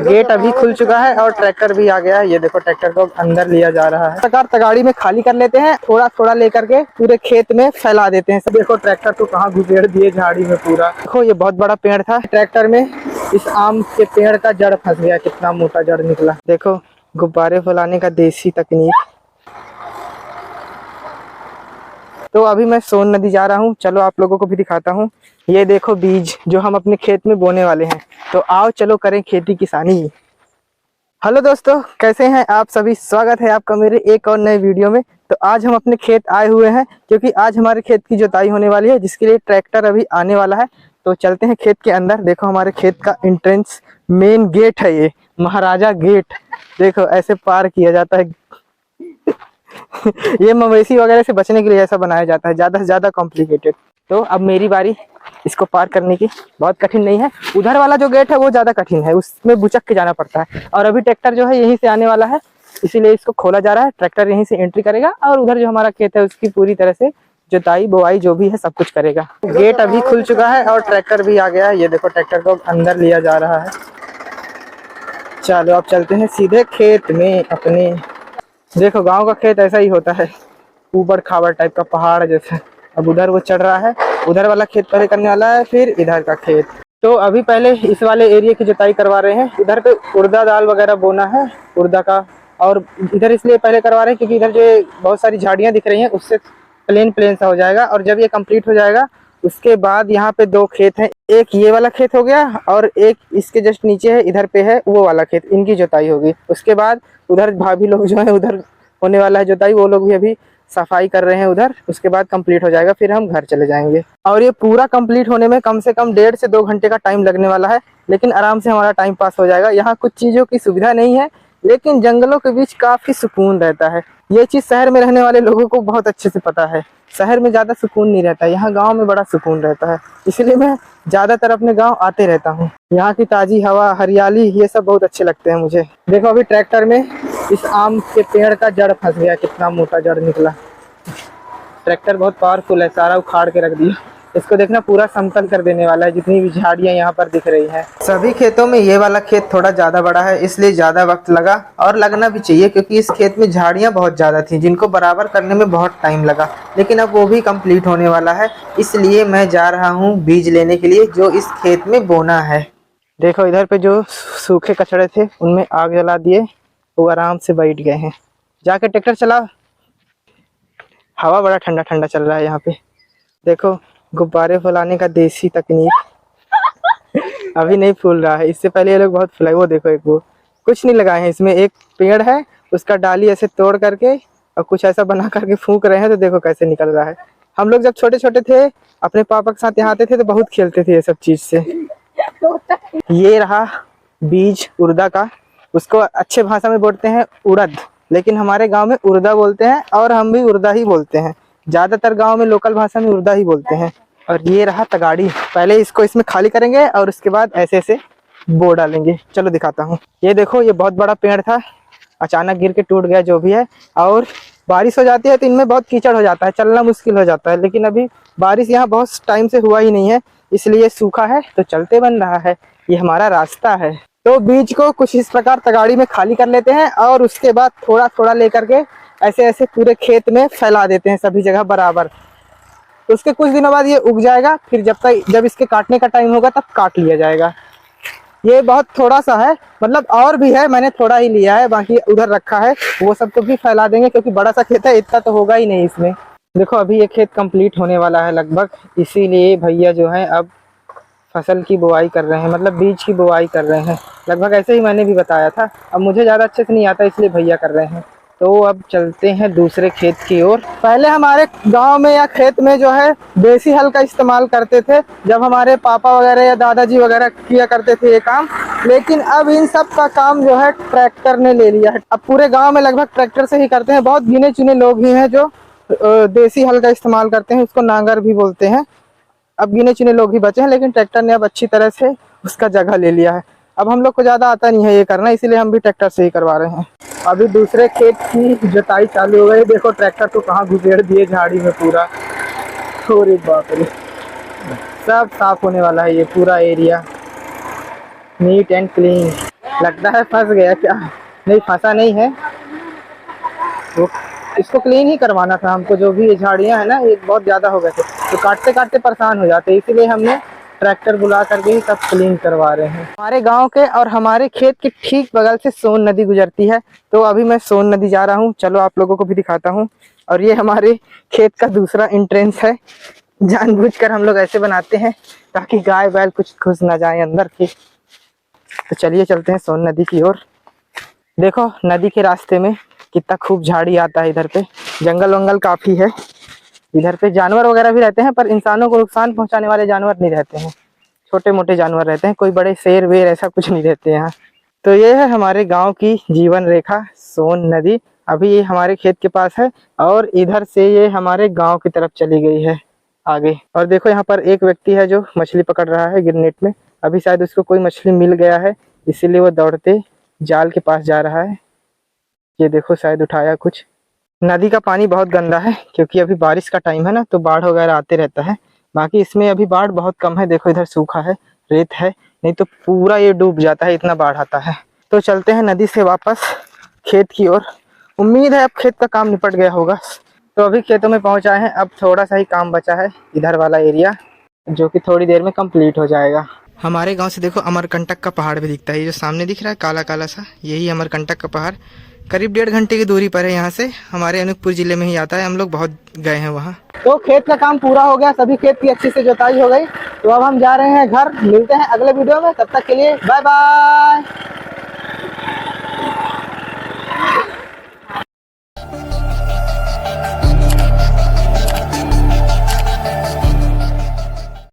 Gate अभी खुल चुका है और ट्रैक्टर भी आ गया है। ये देखो ट्रैक्टर को अंदर लिया जा रहा है। प्रकार तगाड़ी में खाली कर लेते हैं, थोड़ा थोड़ा लेकर के पूरे खेत में फैला देते हैं। देखो ट्रैक्टर तो कहाँ घुसेड़ दिए झाड़ी में पूरा। देखो ये बहुत बड़ा पेड़ था, ट्रैक्टर में इस आम के पेड़ का जड़ फंस गया। कितना मोटा जड़ निकला। देखो गुब्बारे फैलाने का देसी तकनीक। तो अभी मैं सोन नदी जा रहा हूँ, चलो आप लोगों को भी दिखाता हूँ। ये देखो बीज जो हम अपने खेत में बोने वाले हैं। तो आओ चलो करें खेती किसानी। हेलो दोस्तों, कैसे हैं आप सभी। स्वागत है आपका मेरे एक और नए वीडियो में। तो आज हम अपने खेत आए हुए हैं क्योंकि आज हमारे खेत की जुताई होने वाली है, जिसके लिए ट्रैक्टर अभी आने वाला है। तो चलते हैं खेत के अंदर। देखो हमारे खेत का एंट्रेंस मेन गेट है, ये महाराजा गेट। देखो ऐसे पार किया जाता है। ये मवेशी वगैरह से बचने के लिए ऐसा बनाया जाता है, ज्यादा से ज्यादा कॉम्प्लिकेटेड। तो अब मेरी बारी इसको पार करने की। बहुत कठिन नहीं है, उधर वाला जो गेट है वो ज्यादा कठिन है, उसमें बुचक के जाना पड़ता है। और अभी ट्रैक्टर जो है यहीं से आने वाला है, इसीलिए इसको खोला जा रहा है। ट्रैक्टर यहीं से एंट्री करेगा और उधर जो हमारा खेत है उसकी पूरी तरह से जुताई बुआई जो भी है सब कुछ करेगा। गेट अभी खुल चुका है और ट्रैक्टर भी आ गया है। ये देखो ट्रैक्टर को अंदर लिया जा रहा है। चलो अब चलते हैं सीधे खेत में अपने। देखो गांव का खेत ऐसा ही होता है, ऊबड़ खाबड़ टाइप का, पहाड़ जैसा। अब उधर वो चढ़ रहा है, उधर वाला खेत पहले करने वाला है, फिर इधर का खेत। तो अभी पहले इस वाले एरिया की जुताई करवा रहे हैं। इधर पे उड़दा दाल वगैरह बोना है, उड़दा का। और इधर इसलिए पहले करवा रहे हैं क्योंकि इधर जो बहुत सारी झाड़ियाँ दिख रही हैं उससे प्लेन सा हो जाएगा। और जब ये कंप्लीट हो जाएगा उसके बाद यहाँ पे दो खेत हैं, एक ये वाला खेत हो गया और एक इसके जस्ट नीचे है, इधर पे है वो वाला खेत। इनकी जुताई होगी। उसके बाद उधर भाभी लोग जो है उधर होने वाला है जुताई, वो लोग भी अभी सफाई कर रहे हैं उधर। उसके बाद कंप्लीट हो जाएगा, फिर हम घर चले जाएंगे। और ये पूरा कंप्लीट होने में कम से कम 1.5 से 2 घंटे का टाइम लगने वाला है, लेकिन आराम से हमारा टाइम पास हो जाएगा। यहाँ कुछ चीज़ों की सुविधा नहीं है, लेकिन जंगलों के बीच काफ़ी सुकून रहता है। ये चीज़ शहर में रहने वाले लोगों को बहुत अच्छे से पता है। शहर में ज़्यादा सुकून नहीं रहता है, यहाँ गाँव में बड़ा सुकून रहता है। इसलिए मैं ज़्यादातर अपने गाँव आते रहता हूँ। यहाँ की ताज़ी हवा, हरियाली, ये सब बहुत अच्छे लगते हैं मुझे। देखो अभी ट्रैक्टर में इस आम के पेड़ का जड़ फंस गया। कितना मोटा जड़ निकला। ट्रैक्टर बहुत पावरफुल है, सारा उखाड़ के रख दिया। इसको देखना पूरा समतल कर देने वाला है, जितनी भी झाड़ियाँ यहाँ पर दिख रही हैं। सभी खेतों में ये वाला खेत थोड़ा ज़्यादा बड़ा है, इसलिए ज़्यादा वक्त लगा और लगना भी चाहिए, क्योंकि इस खेत में झाड़ियाँ बहुत ज़्यादा थी जिनको बराबर करने में बहुत टाइम लगा। लेकिन अब वो भी कंप्लीट होने वाला है, इसलिए मैं जा रहा हूँ बीज लेने के लिए जो इस खेत में बोना है। देखो इधर पे जो सूखे कचड़े थे उनमें आग जला दिए, वो आराम से बैठ गए हैं। जाके ट्रैक्टर चला। हवा बड़ा ठंडा ठंडा चल रहा है यहाँ पे। देखो गुब्बारे फैलाने का देसी तकनीक। अभी नहीं फूल रहा है, इससे पहले ये लोग बहुत फुलाए। वो देखो, एक वो कुछ नहीं लगाए हैं इसमें। एक पेड़ है, उसका डाली ऐसे तोड़ करके और कुछ ऐसा बना करके फूंक रहे हैं। तो देखो कैसे निकल रहा है। हम लोग जब छोटे छोटे थे अपने पापा के साथ यहाँ आते थे तो बहुत खेलते थे ये सब चीज से। ये रहा बीज उड़दा का। उसको अच्छे भाषा में बोलते हैं उड़द, लेकिन हमारे गांव में उड़दा बोलते हैं और हम भी उड़दा ही बोलते हैं। ज्यादातर गांव में लोकल भाषा में उड़दा ही बोलते हैं। और ये रहा तगाड़ी। पहले इसको इसमें खाली करेंगे और उसके बाद ऐसे ऐसे बो डालेंगे। चलो दिखाता हूँ। ये देखो ये बहुत बड़ा पेड़ था, अचानक गिर के टूट गया जो भी है। और बारिश हो जाती है तो इनमें बहुत कीचड़ हो जाता है, चलना मुश्किल हो जाता है। लेकिन अभी बारिश यहाँ बहुत टाइम से हुआ ही नहीं है, इसलिए सूखा है तो चलते बन रहा है। ये हमारा रास्ता है। तो बीज को कुछ इस प्रकार तगाड़ी में खाली कर लेते हैं और उसके बाद थोड़ा थोड़ा लेकर के ऐसे ऐसे पूरे खेत में फैला देते हैं सभी जगह बराबर। उसके कुछ दिनों बाद ये उग जाएगा, फिर जब इसके काटने का टाइम होगा तब काट लिया जाएगा। ये बहुत थोड़ा सा है, मतलब और भी है, मैंने थोड़ा ही लिया है, बाकी उधर रखा है। वो सब तो भी फैला देंगे क्योंकि बड़ा सा खेत है, इतना तो होगा ही नहीं इसमें। देखो अभी ये खेत कंप्लीट होने वाला है लगभग, इसीलिए भैया जो है अब फसल की बुआई कर रहे हैं, मतलब बीज की बुआई कर रहे हैं। लगभग ऐसे ही मैंने भी बताया था। अब मुझे ज़्यादा अच्छे से नहीं आता, इसलिए भैया कर रहे हैं। तो अब चलते हैं दूसरे खेत की ओर। पहले हमारे गांव में या खेत में जो है देसी हल का इस्तेमाल करते थे, जब हमारे पापा वगैरह या दादाजी वगैरह किया करते थे ये काम। लेकिन अब इन सब का काम जो है ट्रैक्टर ने ले लिया है। अब पूरे गाँव में लगभग ट्रैक्टर से ही करते हैं। बहुत गिने चुने लोग ही हैं जो देसी हल का इस्तेमाल करते हैं, उसको नांगर भी बोलते हैं। अब गिने चुने लोग ही बचे हैं, लेकिन ट्रैक्टर ने अब अच्छी तरह से उसका जगह ले लिया है। अब हम लोग को ज़्यादा आता नहीं है ये करना, इसीलिए हम भी ट्रैक्टर से ही करवा रहे हैं। अभी दूसरे खेत की जुताई चालू हो गई। देखो ट्रैक्टर तो कहाँ घुसेड़ दिए झाड़ी में पूरा। अरे बाप रे, सब साफ होने वाला है ये पूरा एरिया, नीट एंड क्लीन। लगता है फंस गया क्या? नहीं, फंसा नहीं है वो। इसको क्लीन ही करवाना था हमको। जो भी ये झाड़ियाँ है ना, ये बहुत ज़्यादा हो गए थे, तो काटते काटते परेशान हो जाते, इसीलिए हमने ट्रैक्टर बुला करके ही सब क्लीन करवा रहे हैं। हमारे गांव के और हमारे खेत के ठीक बगल से सोन नदी गुजरती है, तो अभी मैं सोन नदी जा रहा हूँ। चलो आप लोगों को भी दिखाता हूँ। और ये हमारे खेत का दूसरा एंट्रेंस है। जानबूझकर हम लोग ऐसे बनाते हैं ताकि गाय बैल कुछ घुस ना जाए अंदर के। तो चलिए चलते हैं सोन नदी की ओर। देखो नदी के रास्ते में कितना खूब झाड़ी आता है। इधर पे जंगल वंगल काफी है। इधर पे जानवर वगैरह भी रहते हैं, पर इंसानों को नुकसान पहुंचाने वाले जानवर नहीं रहते हैं। छोटे मोटे जानवर रहते हैं, कोई बड़े शेर वेर ऐसा कुछ नहीं रहते यहाँ। तो ये है हमारे गांव की जीवन रेखा, सोन नदी। अभी ये हमारे खेत के पास है और इधर से ये हमारे गांव की तरफ चली गई है आगे। और देखो यहाँ पर एक व्यक्ति है जो मछली पकड़ रहा है गिरनेट में। अभी शायद उसको कोई मछली मिल गया है, इसीलिए वो दौड़ते जाल के पास जा रहा है। ये देखो शायद उठाया कुछ। नदी का पानी बहुत गंदा है क्योंकि अभी बारिश का टाइम है ना, तो बाढ़ वगैरह आते रहता है। बाकी इसमें अभी बाढ़ बहुत कम है। देखो इधर सूखा है, रेत है, नहीं तो पूरा ये डूब जाता है, इतना बाढ़ आता है। तो चलते हैं नदी से वापस खेत की ओर। उम्मीद है अब खेत का काम निपट गया होगा। तो अभी खेतों में पहुंचा है, अब थोड़ा सा ही काम बचा है इधर वाला एरिया, जो कि थोड़ी देर में कंप्लीट हो जाएगा। हमारे गांव से देखो अमरकंटक का पहाड़ भी दिखता है। ये जो सामने दिख रहा है काला काला सा, यही अमरकंटक का पहाड़ करीब 1.5 घंटे की दूरी पर है यहाँ से। हमारे अनूपपुर जिले में ही आता है, हम लोग बहुत गए हैं वहाँ। तो खेत का काम पूरा हो गया, सभी खेत की अच्छी से जुताई हो गई। तो अब हम जा रहे हैं घर। मिलते हैं अगले वीडियो में, तब तक के लिए बाय बाय।